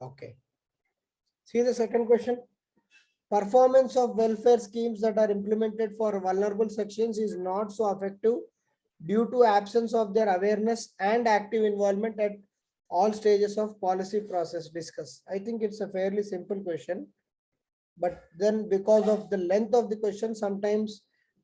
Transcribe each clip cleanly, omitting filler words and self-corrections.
Okay. See the second question. Performance of welfare schemes that are implemented for vulnerable sections is not so effective due to absence of their awareness and active involvement at all stages of policy process. Discuss. I think it's a fairly simple question, but then because of the length of the question, sometimes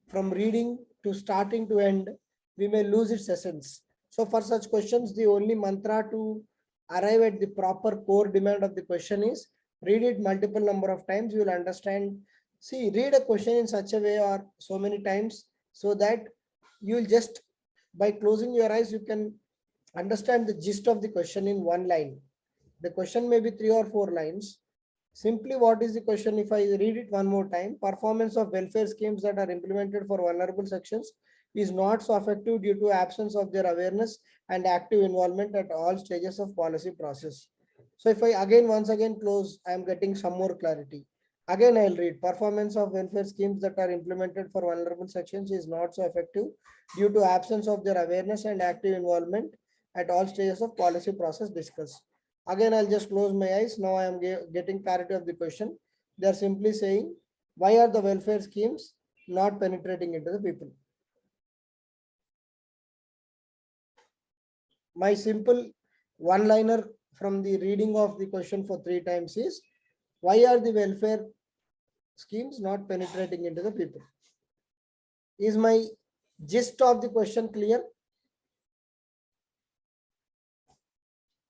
from reading to starting to end, we may lose its essence. So for such questions, the only mantra to arrive at the proper core demand of the question is read it multiple number of times. You will understand. See, read a question in such a way or so many times so that you will just, by closing your eyes, you can understand the gist of the question in one line. The question may be 3 or 4 lines. Simply, what is the question? If I read it one more time, performance of welfare schemes that are implemented for vulnerable sections is not so effective due to absence of their awareness and active involvement at all stages of policy process. So if I once again close, I am getting some more clarity. Again, I'll read performance of welfare schemes that are implemented for vulnerable sections is not so effective due to absence of their awareness and active involvement at all stages of policy process discussed. Again, I'll just close my eyes. Now I am getting clarity of the question. They are simply saying, why are the welfare schemes not penetrating into the people? My simple one-liner from the reading of the question for 3 times is, why are the welfare schemes not penetrating into the people? Is my gist of the question clear?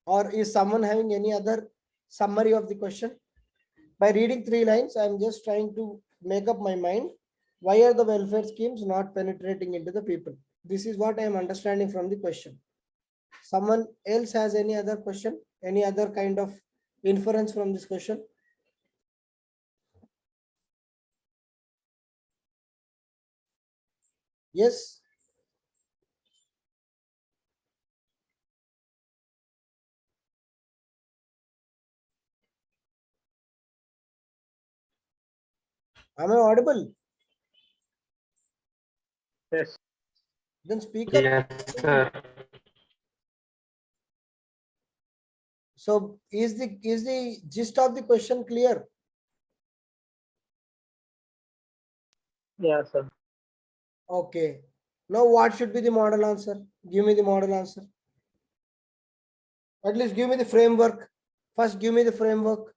Or is someone having any other summary of the question? By reading 3 lines, I am just trying to make up my mind. Why are the welfare schemes not penetrating into the people? This is what I am understanding from the question. Someone else has any other question? Any other kind of inference from this question? Yes. Am I audible? Yes. Then speak up. Yes, sir. So is the gist of the question clear? Yes, sir. Okay. Now what should be the model answer? Give me the model answer. At least give me the framework. First, give me the framework.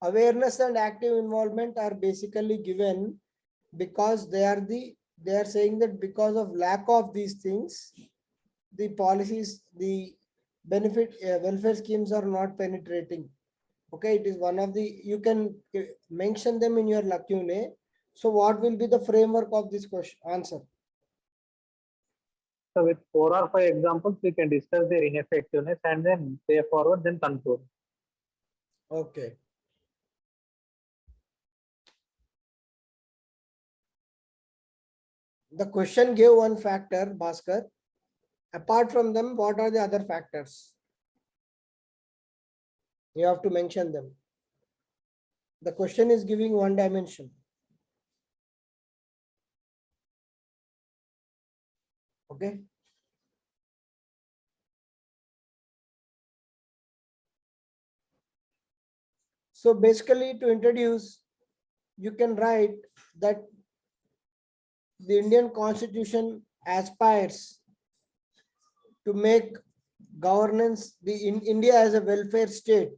Awareness and active involvement are basically given because they are saying that because of lack of these things, the policies, the benefit welfare schemes are not penetrating. Okay, it is one of the, you can mention them in your lacunae. So what will be the framework of this question answer? So with 4 or 5 examples, we can discuss their ineffectiveness and then way forward, then conclude. Okay. The question gave one factor, Bhaskar. Apart from them, what are the other factors? You have to mention them. The question is giving one dimension. Okay. So basically, to introduce, you can write that the Indian Constitution aspires to make governance in India as a welfare state.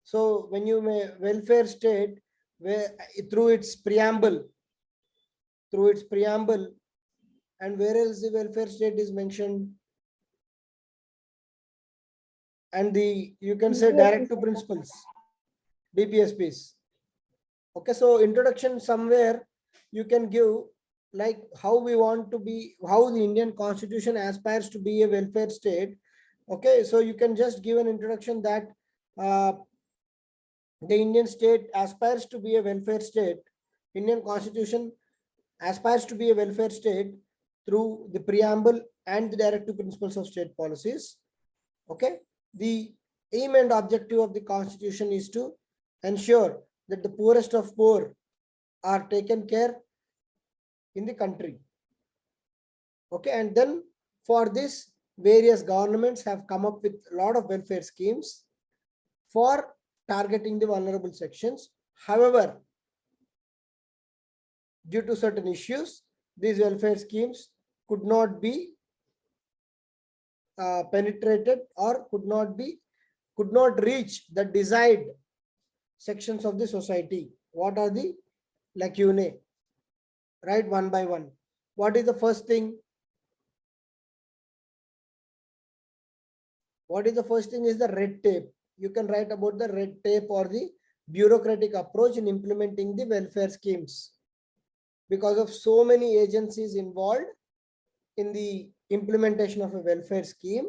So when you may welfare state, where through its preamble, and where else the welfare state is mentioned, and the, you can say, direct to principles, DPSPs. Okay, so introduction somewhere you can give like how we want to be, how the Indian Constitution aspires to be a welfare state. Okay, so you can just give an introduction that the Indian state aspires to be a welfare state. Indian Constitution aspires to be a welfare state through the preamble and the directive principles of state policies. Okay, the aim and objective of the constitution is to ensure that the poorest of poor are taken care in the country. Okay, and then for this, various governments have come up with a lot of welfare schemes for targeting the vulnerable sections. However, due to certain issues, these welfare schemes could not be penetrated or could not reach the desired sections of the society. What are the lacunae? Right, one by one. What is the first thing? What is the first thing is the red tape. You can write about the red tape or the bureaucratic approach in implementing the welfare schemes. Because of so many agencies involved in the implementation of a welfare scheme,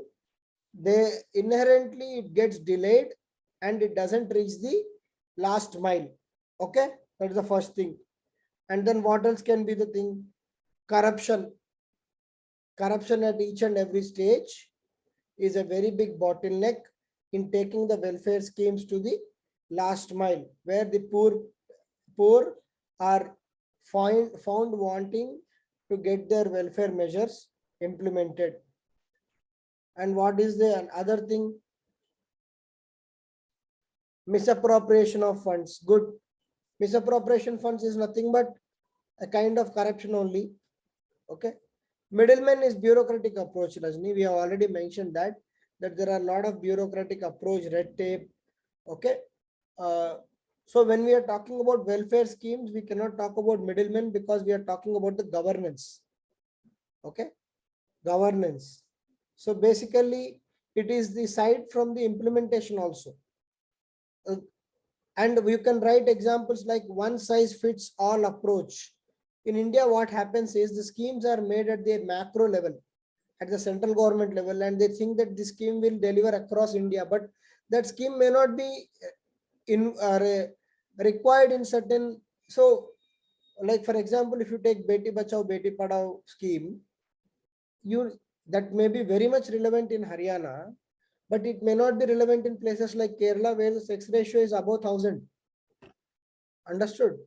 they inherently it gets delayed and it doesn't reach the last mile. Okay, that is the first thing. And then what else can be the thing? Corruption at each and every stage is a very big bottleneck in taking the welfare schemes to the last mile, where the poor are found wanting to get their welfare measures implemented. And what is the other thing? Misappropriation of funds. Good. Misappropriation funds is nothing but a kind of corruption only. Okay. Middleman is bureaucratic approach, Rajni. We have already mentioned that there are a lot of bureaucratic approach, red tape. Okay. So when we are talking about welfare schemes, we cannot talk about middlemen because we are talking about the governance. Okay. Governance. So basically, it is the side from the implementation also. And you can write examples like one size fits all approach. In India, what happens is the schemes are made at the macro level, at the central government level, and they think that the scheme will deliver across India, but that scheme may not be required in certain. So, like for example, if you take Beti Bachao Beti Padhao scheme, that may be very much relevant in Haryana, but it may not be relevant in places like Kerala, where the sex ratio is above 1,000. Understood?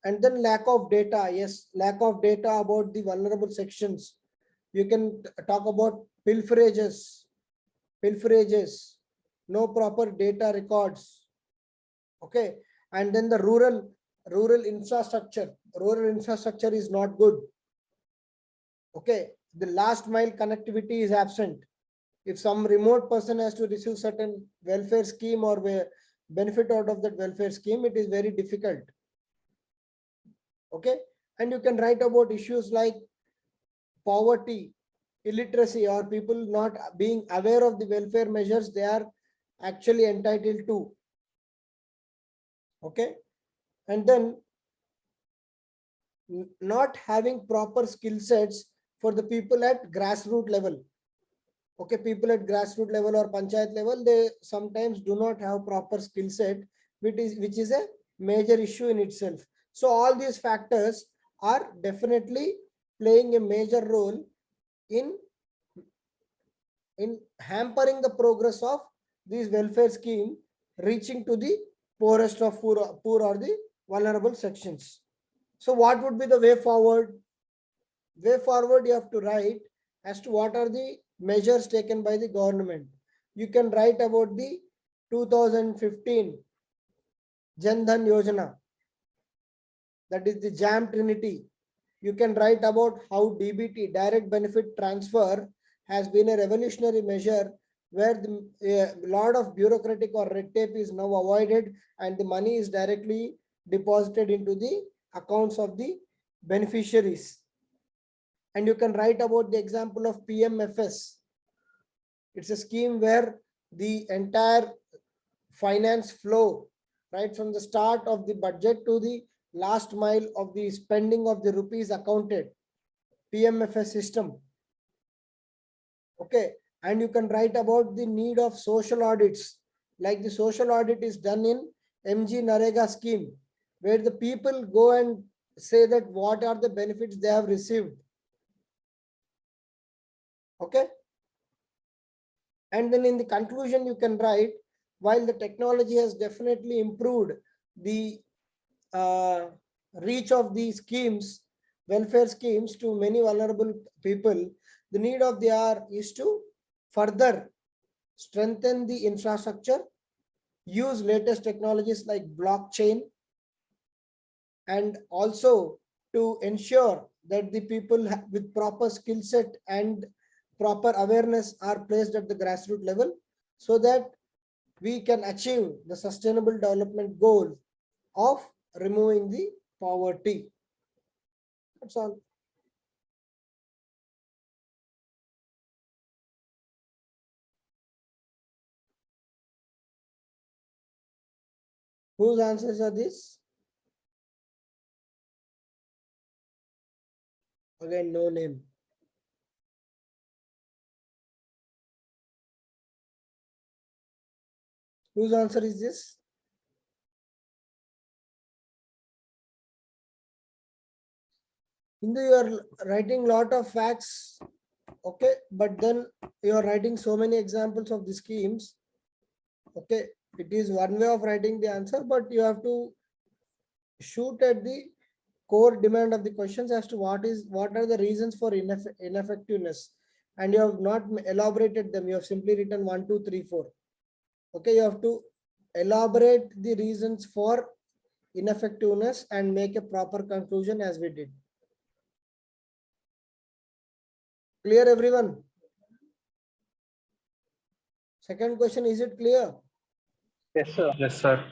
And then lack of data. Yes, lack of data about the vulnerable sections. You can talk about pilferages, no proper data records. Okay. And then the rural infrastructure. Rural infrastructure is not good. Okay. The last mile connectivity is absent. If some remote person has to receive certain welfare scheme or benefit out of that welfare scheme, it is very difficult. Okay. And you can write about issues like poverty, illiteracy, or people not being aware of the welfare measures they are actually entitled to. Okay. And then not having proper skill sets for the people at grassroots level. Okay, people at grassroots level or panchayat level, they sometimes do not have proper skill set, which is a major issue in itself. So all these factors are definitely playing a major role in hampering the progress of these welfare scheme reaching to the poorest of poor or the vulnerable sections. So what would be the way forward? Way forward, you have to write as to what are the measures taken by the government. You can write about the 2015 Jan Dhan Yojana, that is the JAM Trinity. You can write about how DBT, direct benefit transfer, has been a revolutionary measure where a lot of bureaucratic or red tape is now avoided and the money is directly deposited into the accounts of the beneficiaries. And you can write about the example of PMFS. It's a scheme where the entire finance flow, right from the start of the budget to the last mile of the spending of the rupees accounted. PMFS system. Okay. And you can write about the need of social audits, like the social audit is done in MG Narega scheme, where the people go and say that what are the benefits they have received. Okay. And then in the conclusion, you can write, while the technology has definitely improved the reach of the schemes, welfare schemes to many vulnerable people, the need of the hour is to further strengthen the infrastructure, use latest technologies like blockchain, and also to ensure that the people with proper skill set and proper awareness are placed at the grassroots level, so that we can achieve the sustainable development goal of removing the poverty. That's all. Whose answers are this? Again, no name. Whose answer is this? Hindu, you are writing lot of facts, okay, but then you are writing so many examples of the schemes. Okay, it is one way of writing the answer, but you have to shoot at the core demand of the questions as to what are the reasons for ineffectiveness, and you have not elaborated them. You have simply written 1, 2, 3, 4. Okay, you have to elaborate the reasons for ineffectiveness and make a proper conclusion as we did. Clear, everyone? Second question, is it clear? Yes, sir. Yes, sir.